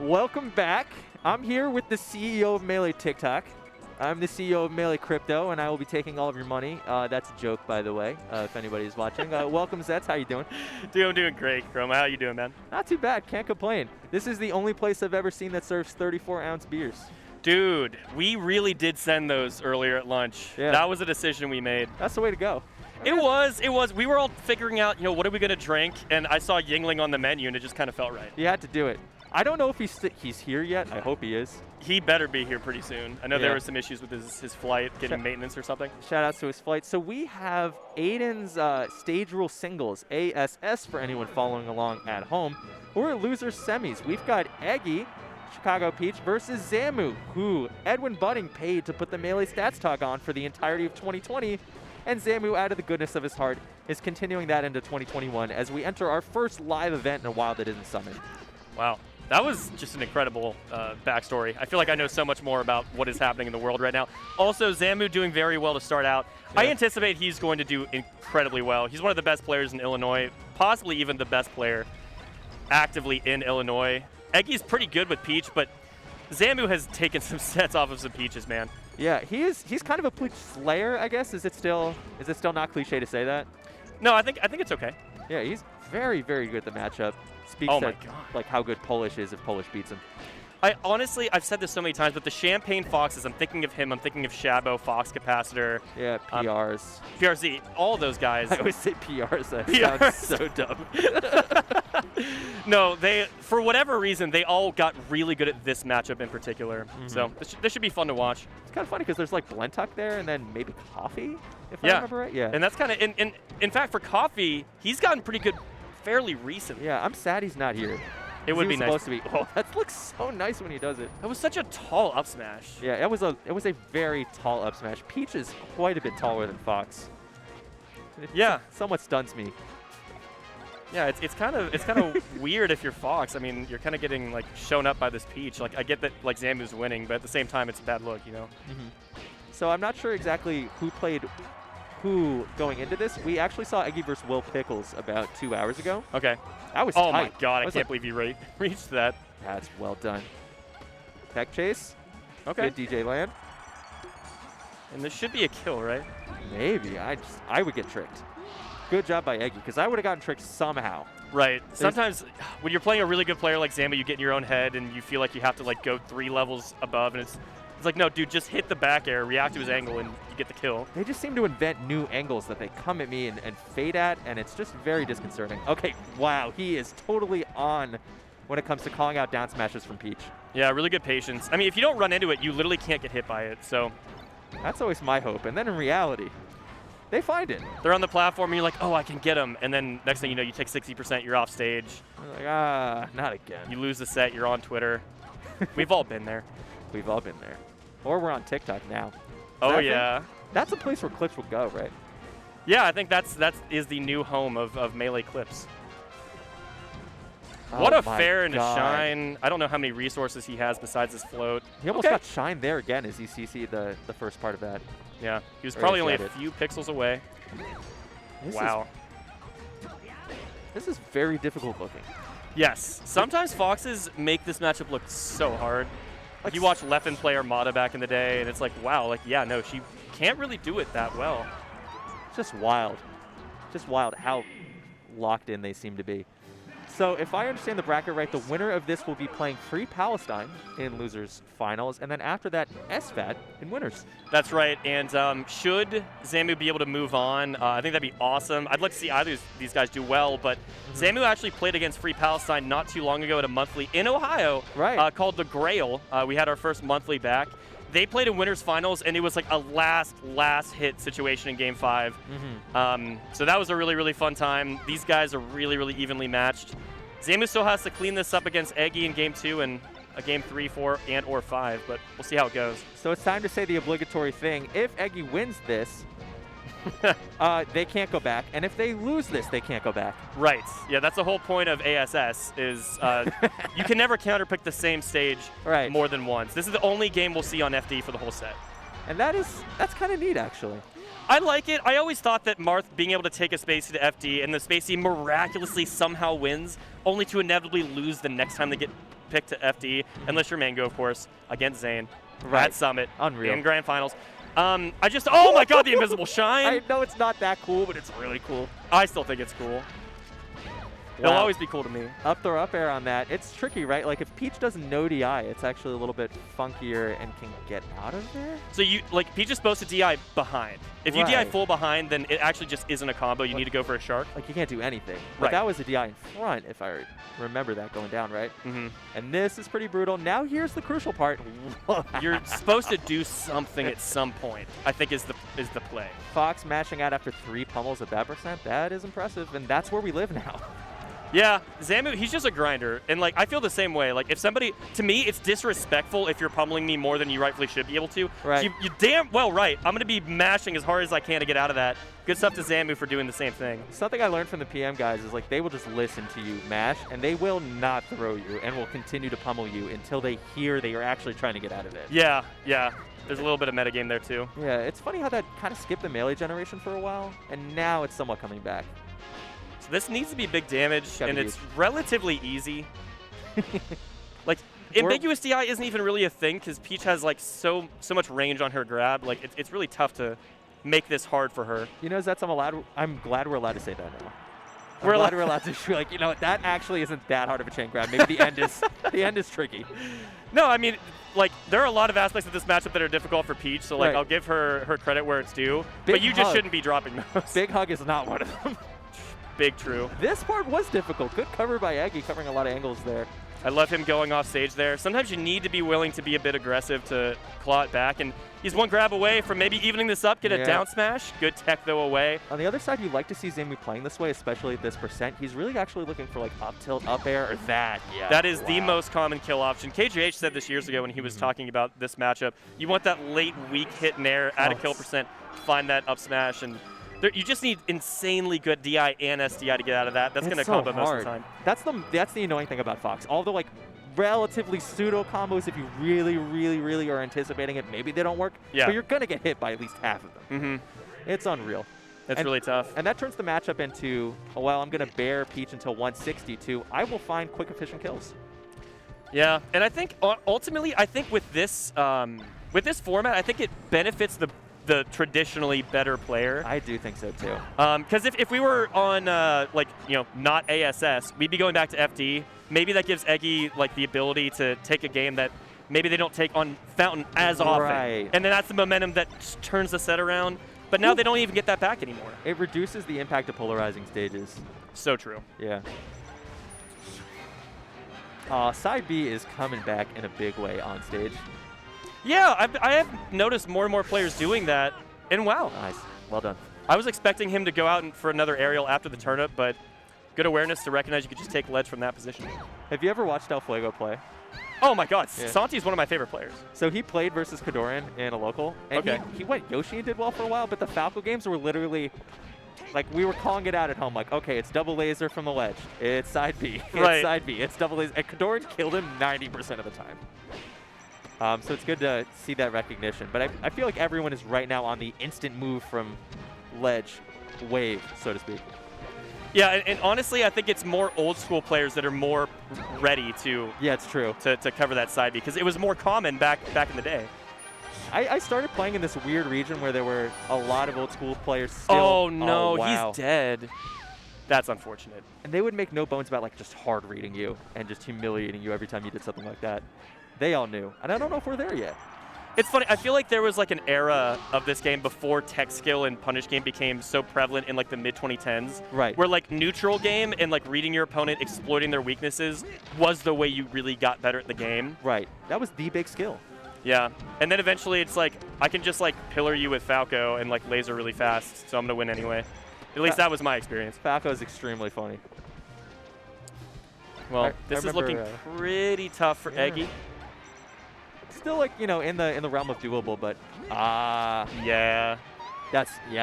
Welcome back. I'm here with the CEO of Melee TikTok. I'm the CEO of Melee Crypto, and I will be taking all of your money. That's a joke, by the way, if anybody's watching. Welcome, Zets. How you doing? Dude, I'm doing great, Chroma. How you doing, man? Not too bad. Can't complain. This is the only place I've ever seen that serves 34-ounce beers. Dude, we really did send those earlier at lunch. Yeah. That was a decision we made. That's the way to go. It was. We were all figuring out, what are we going to drink? And I saw Yingling on the menu, and it just kind of felt right. You had to do it. I don't know if he's here yet. I hope he is. He better be here pretty soon. I know there were some issues with his flight, getting maintenance or something. Shout out to his flight. So we have Aiden's Stage Rule Singles, ASS, for anyone following along at home. We're at Losers Semis. We've got Eggy, Chicago Peach, versus Zamu, who Edwin Budding paid to put the Melee Stats Talk on for the entirety of 2020. And Zamu, out of the goodness of his heart, is continuing that into 2021 as we enter our first live event in a while that isn't Summit. Wow. That was just an incredible backstory. I feel like I know so much more about what is happening in the world right now. Also, Zamu doing very well to start out. Yeah. I anticipate he's going to do incredibly well. He's one of the best players in Illinois, possibly even the best player actively in Illinois. Eggy's pretty good with Peach, but Zamu has taken some sets off of some Peaches, man. Yeah, he's kind of a Peach slayer, I guess. Is it still not cliche to say that? No, I think it's okay. Yeah, he's very, very good at the matchup. Speaks to like how good Polish is if Polish beats him. I've said this so many times, but the Champagne Foxes, I'm thinking of him, I'm thinking of Shabo, Fox Capacitor. Yeah, PRs. PRZ, all those guys. I always say PRs. That sounds so dumb. No, for whatever reason, they all got really good at this matchup in particular. So this should be fun to watch. It's kind of funny because there's like Blentuck there and then maybe Coffee, if I remember right. Yeah. And that's kind of, in fact, for Coffee, he's gotten pretty good fairly recently. Yeah, I'm sad he's not here. It would be nice. Supposed to be. Oh, that looks so nice when he does it. That was such a tall up smash. Yeah, it was a very tall up smash. Peach is quite a bit taller than Fox. It somewhat stuns me. Yeah, it's kind of weird if you're Fox. I mean, you're kind of getting like shown up by this Peach. Like I get that like Zamu's winning, but at the same time, it's a bad look, So I'm not sure exactly who played who going into this. We actually saw Eggy versus Will Pickles about 2 hours ago. Okay. That was tight. My God, I can't believe you reached that. That's well done. Tech chase. Okay. Good DJ land. And this should be a kill, right? Maybe. I would get tricked. Good job by Eggy, because I would have gotten tricked somehow. Right. Sometimes when you're playing a really good player like Zamu, you get in your own head and you feel like you have to like go 3 levels above, and it's like, no, dude, just hit the back air, react to his angle, and you get the kill. They just seem to invent new angles that they come at me and fade at, and it's just very disconcerting. Okay, wow, he is totally on when it comes to calling out down smashes from Peach. Yeah, really good patience. I mean, if you don't run into it, you literally can't get hit by it, so. That's always my hope, and then in reality, they find it. They're on the platform, and you're like, oh, I can get him, and then next thing you know, you take 60%, you're off stage. You're like, not again. You lose the set, you're on Twitter. We've all been there. We've all been there. Or we're on TikTok now. Oh, yeah. That's a place where clips will go, right? Yeah, I think that is the new home of Melee clips. What a fair and a shine. I don't know how many resources he has besides his float. He almost got shine there again as he CC'd the first part of that. Yeah, he was probably only a few pixels away. Wow. This is very difficult looking. Yes. Sometimes Foxes make this matchup look so hard. Like you watch Leffen play Armada back in the day, and it's like, wow, like, yeah, no, she can't really do it that well. It's just wild. Just wild how locked in they seem to be. So if I understand the bracket right, the winner of this will be playing Free Palestine in Losers Finals, and then after that, SFAT in Winners. That's right, and should Zamu be able to move on, I think that'd be awesome. I'd like to see either of these guys do well, but Zamu actually played against Free Palestine not too long ago at a monthly in Ohio called The Grail. We had our first monthly back. They played in Winners Finals, and it was like a last hit situation in Game 5. So that was a really, really fun time. These guys are really, really evenly matched. Zamu still has to clean this up against Eggy in Game 2 and a Game 3, 4, and or 5, but we'll see how it goes. So it's time to say the obligatory thing. If Eggy wins this, they can't go back, and if they lose this, they can't go back. Right. Yeah, that's the whole point of ASS is you can never counterpick the same stage more than once. This is the only game we'll see on FD for the whole set. And that's kind of neat, actually. I like it. I always thought that Marth being able to take a Spacey to FD and the Spacey miraculously somehow wins, only to inevitably lose the next time they get pick to FD, unless you're Mango, of course, against Zane at Summit Unreal. in Grand Finals. Oh my God, the invisible shine. I know it's not that cool, but it's really cool. I still think it's cool. It'll always be cool to me. Up throw up air on that. It's tricky, right? Like if Peach doesn't know DI, it's actually a little bit funkier and can get out of there. So Peach is supposed to DI behind. If you DI full behind, then it actually just isn't a combo. You need to go for a shark. Like you can't do anything. But that was a DI in front, if I remember that going down, right? Mm-hmm. And this is pretty brutal. Now here's the crucial part. You're supposed to do something at some point, I think is the play. Fox mashing out after 3 pummels at that %. That is impressive, and that's where we live now. Yeah, Zamu, he's just a grinder. And, like, I feel the same way. Like, if somebody, to me, it's disrespectful if you're pummeling me more than you rightfully should be able to. Right. You damn well right. I'm going to be mashing as hard as I can to get out of that. Good stuff to Zamu for doing the same thing. Something I learned from the PM guys is, like, they will just listen to you mash, and they will not throw you and will continue to pummel you until they hear that you're actually trying to get out of it. Yeah, yeah. There's a little bit of metagame there, too. Yeah, it's funny how that kind of skipped the melee generation for a while, and now it's somewhat coming back. So this needs to be big damage, and it's relatively easy. Like, ambiguous DI isn't even really a thing because Peach has like so much range on her grab. Like, it's really tough to make this hard for her. You know, is that I'm glad we're allowed to say that now. We're allowed to be like, you know, that actually isn't that hard of a chain grab. Maybe the end is tricky. No, I mean, like, there are a lot of aspects of this matchup that are difficult for Peach, so like I'll give her credit where it's due. But you just shouldn't be dropping those. Big hug is not one of them. Big true. This part was difficult. Good cover by Eggy, covering a lot of angles there. I love him going off stage there. Sometimes you need to be willing to be a bit aggressive to claw it back, and he's one grab away from maybe evening this up, get a down smash. Good tech, though, away. On the other side, you like to see Zamu playing this way, especially at this %. He's really actually looking for, like, up tilt, up air, or that. Yeah. That is the most common kill option. KJH said this years ago when he was talking about this matchup. You want that late, weak hit in air at a kill %, find that up smash, and you just need insanely good DI and SDI to get out of that. That's going to combo most of the time. That's the annoying thing about Fox. All the, like, relatively pseudo combos, if you really, really, really are anticipating it, maybe they don't work. Yeah. But you're going to get hit by at least half of them. Mm-hmm. It's unreal. It's really tough. And that turns the matchup into, oh, well, I'm going to bear Peach until 162. I will find quick, efficient kills. Yeah, and I think ultimately, I think with this format, I think it benefits the traditionally better player. I do think so too. Because if we were on like, you know, not ASS, we'd be going back to FD. Maybe that gives Eggy like the ability to take a game that maybe they don't take on Fountain as often. Right. And then that's the momentum that turns the set around. But now they don't even get that back anymore. It reduces the impact of polarizing stages. So true. Yeah. Side B is coming back in a big way on stage. Yeah, I have noticed more and more players doing that, and wow. Nice. Well done. I was expecting him to go out for another aerial after the turnip, but good awareness to recognize you could just take ledge from that position. Have you ever watched El Fuego play? Oh my God, yeah. Santi is one of my favorite players. So he played versus Kadoran in a local, and he went Yoshi and did well for a while, but the Falco games were literally, like, we were calling it out at home, like, okay, it's double laser from the ledge, it's side B, it's side B, it's double laser, and Kadoran killed him 90% of the time. So it's good to see that recognition. But I feel like everyone is right now on the instant move from ledge wave, so to speak. Yeah, and honestly, I think it's more old school players that are more ready to it's true to cover that side because it was more common back in the day. I started playing in this weird region where there were a lot of old school players still. Oh no, oh, wow. He's dead. That's unfortunate. And they would make no bones about like just hard reading you and just humiliating you every time you did something like that. They all knew, and I don't know if we're there yet. It's funny. I feel like there was like an era of this game before tech skill and punish game became so prevalent in like the mid-2010s. Right. Where like neutral game and like reading your opponent, exploiting their weaknesses was the way you really got better at the game. Right. That was the big skill. Yeah. And then eventually it's like, I can just like pillar you with Falco and like laser really fast, so I'm going to win anyway. At least that was my experience. Falco is extremely funny. Well, this is looking pretty tough for Eggy. Still, like, you know, in the realm of doable, but yeah,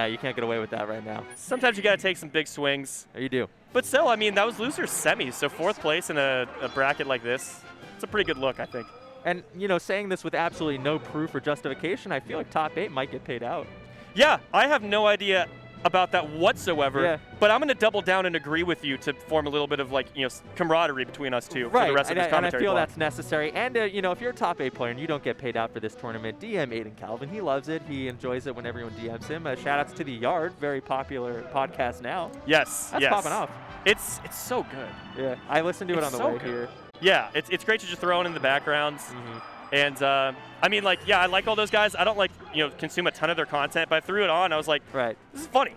you can't get away with that right now. Sometimes you got to take some big swings. You do. But still, I mean, that was loser's semis, so 4th place in a bracket like this, it's a pretty good look, I think. And, you know, saying this with absolutely no proof or justification, I feel like top 8 might get paid out. Yeah, I have no idea about that whatsoever. Yeah. But I'm going to double down and agree with you to form a little bit of camaraderie between us two for the rest of this commentary and I feel block. that's necessary. And if you're a top 8 player and you don't get paid out for this tournament, DM Aiden Calvin. He loves it. He enjoys it when everyone DMs him. Shout outs to The Yard, very popular podcast now. Yes, that's popping off. It's so good. Yeah, I listened to it on the way here. Yeah, it's great to just throw it in the background. And I mean, I like all those guys. I don't consume a ton of their content, but I threw it on. I was like, right, this is funny.